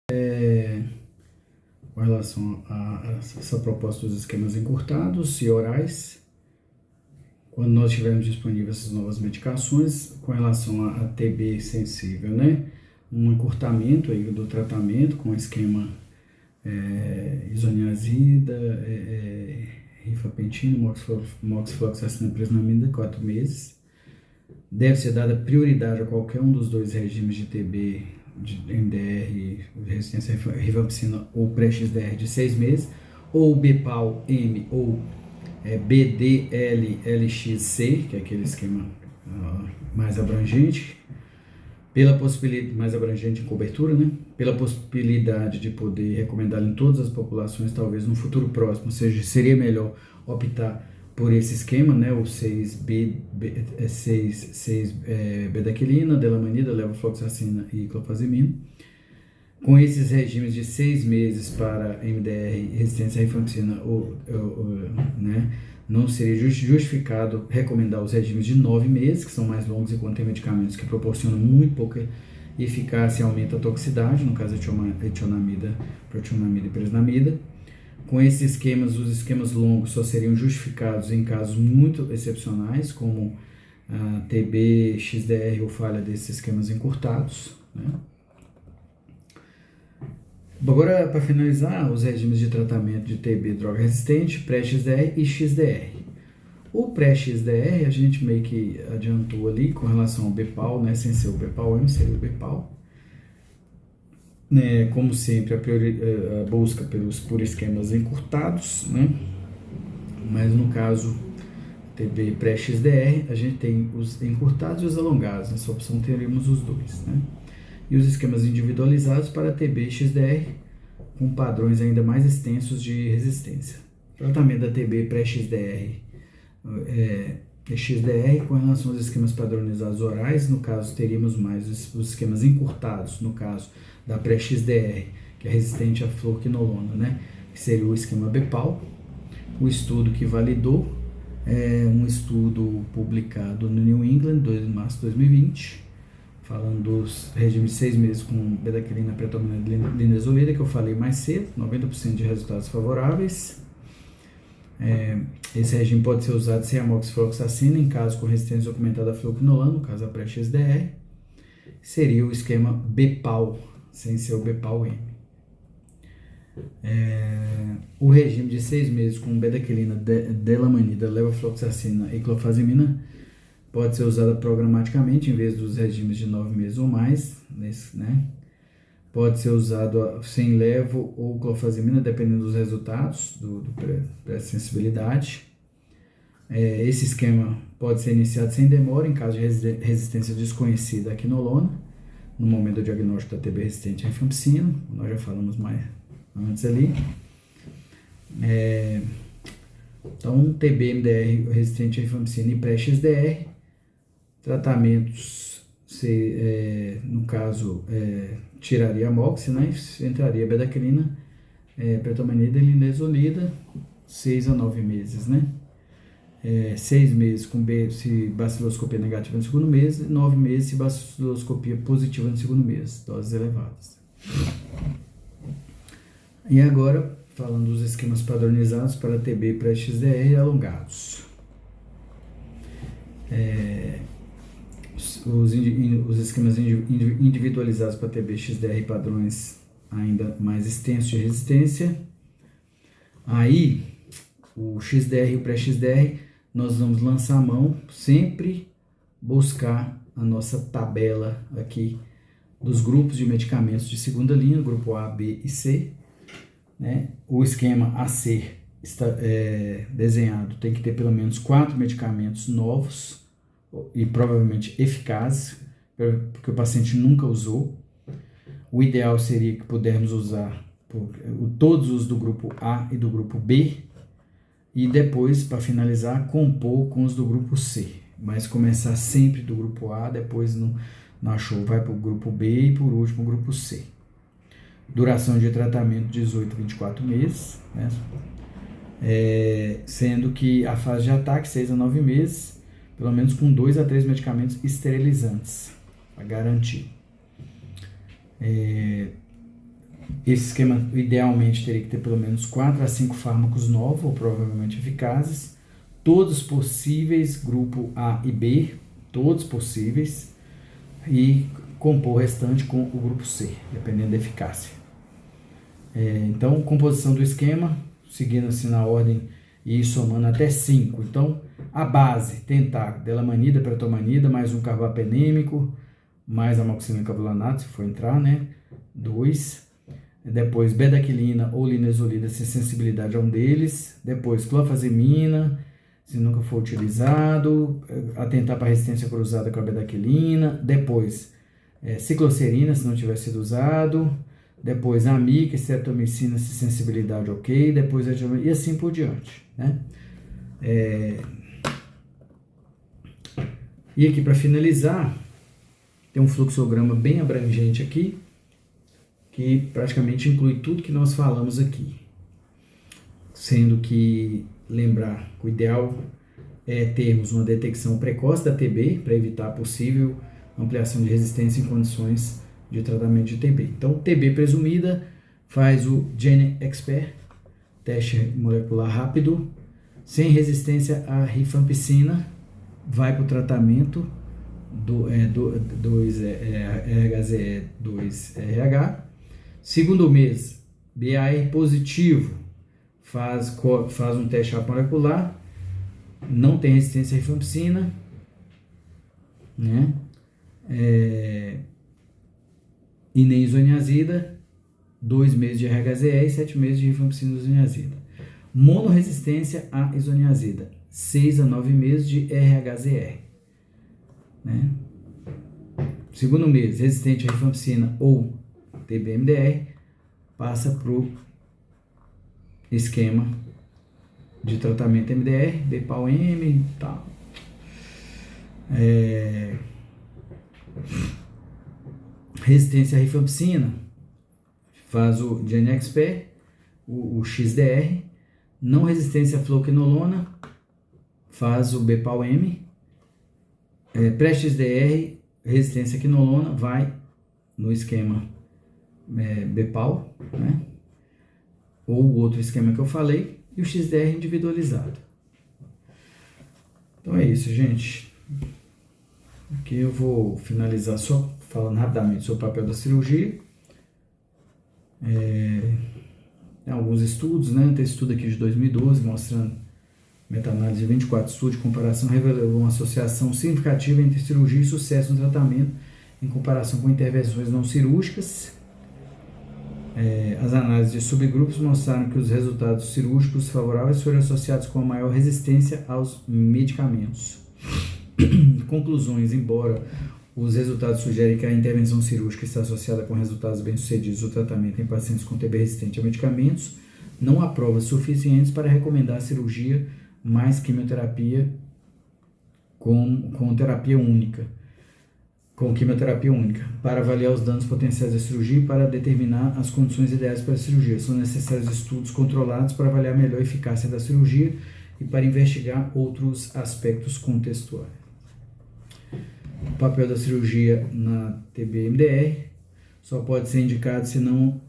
Com relação a essa proposta dos esquemas encurtados e orais, quando nós tivermos disponíveis essas novas medicações, com relação a TB sensível, né? Um encurtamento aí do tratamento com esquema isoniazida, rifampicina, moxifloxacina, presinamida, 4 meses. Deve ser dada prioridade a qualquer um dos dois regimes de TB, de MDR, resistência à rifampicina ou pré-XDR de 6 meses, ou BPAL-M ou BDL-LXC, que é aquele esquema mais abrangente, pela possibilidade mais abrangente em cobertura, né? Pela possibilidade de poder recomendá-lo em todas as populações, talvez no futuro próximo, ou seja, seria melhor optar por esse esquema, né? O 6-bedaquilina, delamanida, levofloxacina e clofazimina. Com esses regimes de 6 meses para MDR, resistência à rifampicina, né? Não seria justificado recomendar os regimes de 9 meses, que são mais longos e contêm medicamentos que proporcionam muito pouca eficácia e aumenta a toxicidade, no caso etionamida, protonamida e presinamida. Com esses esquemas, os esquemas longos só seriam justificados em casos muito excepcionais, como TB, XDR ou falha desses esquemas encurtados, né? Agora, para finalizar, os regimes de tratamento de TB droga resistente, pré-XDR e XDR. O pré-XDR a gente meio que adiantou ali com relação ao BPAL, né, sem ser o BPAL-M, seria o BPAL. Né, como sempre, a busca por esquemas encurtados, né? Mas no caso TB pré-XDR, a gente tem os encurtados e os alongados. Nessa opção teremos os dois, né? E os esquemas individualizados para TB e XDR, com padrões ainda mais extensos de resistência. Tratamento da TB pré-XDR e XDR com relação aos esquemas padronizados orais, no caso teríamos mais os esquemas encurtados, no caso da pré-XDR, que é resistente à fluoroquinolona, né? Que seria o esquema BPAL. O estudo que validou um estudo publicado no New England, 2 de março de 2020, falando dos regimes de 6 meses com bedaquilina, predominante linezolida, que eu falei mais cedo, 90% de resultados favoráveis. Esse regime pode ser usado sem amoxicilloxacina em caso com resistência documentada à fluoroquinolona, no caso a pré-XDR. Seria o esquema BPAL, sem ser o BPAL-M. O regime de 6 meses com bedaquilina, delamanida, levofloxacina e clofazimina pode ser usada programaticamente em vez dos regimes de 9 meses ou mais, né? Pode ser usado sem levo ou clofazimina, dependendo dos resultados do pré-sensibilidade. Esse esquema pode ser iniciado sem demora em caso de resistência desconhecida à quinolona, no momento do diagnóstico da TB resistente à rifampicina, nós já falamos mais antes ali. Então, TB, MDR resistente à rifampicina e pré-XDR, tratamentos, no caso, tiraria a mox, né? Entraria a bedaquilina, predominante linezolida, 6 a 9 meses, né? 6 meses com se baciloscopia negativa no segundo mês, e 9 meses se baciloscopia positiva no segundo mês, doses elevadas. E agora, falando dos esquemas padronizados para TB pré-XDR alongados. Os esquemas individualizados para TB, XDR padrões ainda mais extensos de resistência. Aí, o XDR e o pré-XDR, nós vamos lançar a mão, sempre buscar a nossa tabela aqui dos grupos de medicamentos de segunda linha, grupo A, B e C, né? O esquema a ser desenhado tem que ter pelo menos 4 medicamentos novos e provavelmente eficazes, porque o paciente nunca usou. O ideal seria que pudermos usar todos os do grupo A e do grupo B, e depois, para finalizar, compor com os do grupo C, mas começar sempre do grupo A, depois não achou, vai para o grupo B e por último o grupo C. Duração de tratamento 18 a 24 meses, né? Sendo que a fase de ataque 6 a 9 meses, pelo menos com 2 a 3 medicamentos esterilizantes, para garantir. Esse esquema idealmente teria que ter pelo menos 4 a 5 fármacos novos, ou provavelmente eficazes, todos possíveis, grupo A e B, todos possíveis, e compor o restante com o grupo C, dependendo da eficácia. Então, composição do esquema, seguindo assim na ordem e somando até 5. Então, a base, tentar delamanida, pretomanida, mais um carbapenêmico, mais amoxicilina-clavulanato, se for entrar, né? 2. Depois, bedaquilina ou linezolida, se sensibilidade a um deles. Depois, clofazimina, se nunca for utilizado. Atentar para a resistência cruzada com a bedaquilina. Depois, cicloserina, se não tiver sido usado. Depois, amica, streptomicina, se sensibilidade ok. Depois, e assim por diante, né? E aqui, para finalizar, tem um fluxograma bem abrangente aqui, que praticamente inclui tudo que nós falamos aqui. Sendo que, lembrar que o ideal é termos uma detecção precoce da TB, para evitar possível ampliação de resistência em condições de tratamento de TB. Então, TB presumida, faz o GeneXpert, teste molecular rápido, sem resistência à rifampicina, vai para o tratamento do RHZE2RH. Segundo mês, BAR positivo, faz um teste molecular, não tem resistência à rifampicina, né? E nem isoniazida, 2 meses de RHZE e 7 meses de rifampicina e isoniazida. Monoresistência à isoniazida, 6 a 9 meses de RHZE, né? Segundo mês, resistente à rifampicina ou TB-MDR, passa para o esquema de tratamento MDR, BPAL-M e tal. Resistência à rifampicina, faz o GeneXpert, o XDR. Não resistência à fluoquinolona, faz o BPAL-M. Pré-XDR, resistência à quinolona, vai no esquema BPAL, né? Ou o outro esquema que eu falei, e o XDR individualizado. Então é isso, gente. Aqui eu vou finalizar só falando rapidamente sobre o papel da cirurgia. Tem alguns estudos, né? Tem estudo aqui de 2012 mostrando meta-análise de 24 estudos de comparação revelou uma associação significativa entre cirurgia e sucesso no tratamento em comparação com intervenções não cirúrgicas. As análises de subgrupos mostraram que os resultados cirúrgicos favoráveis foram associados com a maior resistência aos medicamentos. Conclusões: embora os resultados sugerem que a intervenção cirúrgica está associada com resultados bem-sucedidos do tratamento em pacientes com TB resistente a medicamentos, não há provas suficientes para recomendar a cirurgia mais quimioterapia com terapia única. Com quimioterapia única, para avaliar os danos potenciais da cirurgia e para determinar as condições ideais para a cirurgia. São necessários estudos controlados para avaliar a melhor eficácia da cirurgia e para investigar outros aspectos contextuais. O papel da cirurgia na TB-MDR só pode ser indicado se não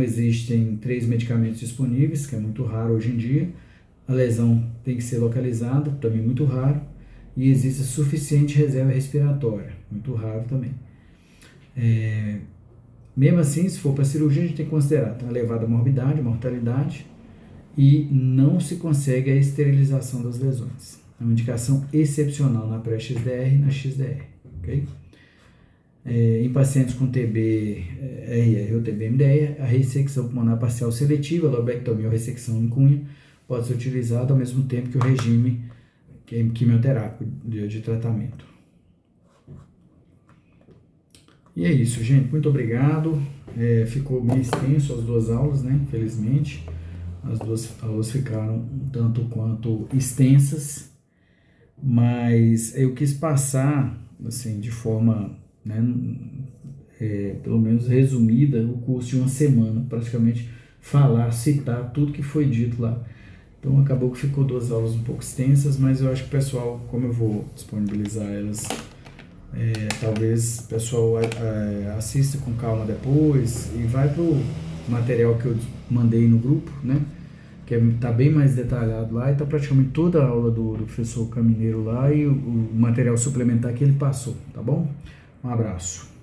existem 3 medicamentos disponíveis, que é muito raro hoje em dia. A lesão tem que ser localizada, também muito raro. E existe suficiente reserva respiratória, muito raro também. Mesmo assim, se for para cirurgia, a gente tem que considerar a elevada morbidade, mortalidade, e não se consegue a esterilização das lesões. É uma indicação excepcional na pré-XDR e na XDR. Okay? Em pacientes com TB, RR ou TB-MDR, a ressecção pulmonar parcial seletiva, lobectomia ou ressecção em cunha, pode ser utilizada ao mesmo tempo que o regime quimioterápico de tratamento. E é isso, gente. Muito obrigado. Ficou meio extenso as 2 aulas, né? Infelizmente. As 2 aulas ficaram um tanto quanto extensas, mas eu quis passar, assim, de forma, né, pelo menos resumida, o curso de uma semana, praticamente citar tudo que foi dito lá. Então acabou que ficou 2 aulas um pouco extensas, mas eu acho que o pessoal, como eu vou disponibilizar elas, talvez o pessoal assista com calma depois e vai pro material que eu mandei no grupo, né? Que tá bem mais detalhado lá e tá praticamente toda a aula do professor Camineiro lá e o material suplementar que ele passou, tá bom? Um abraço.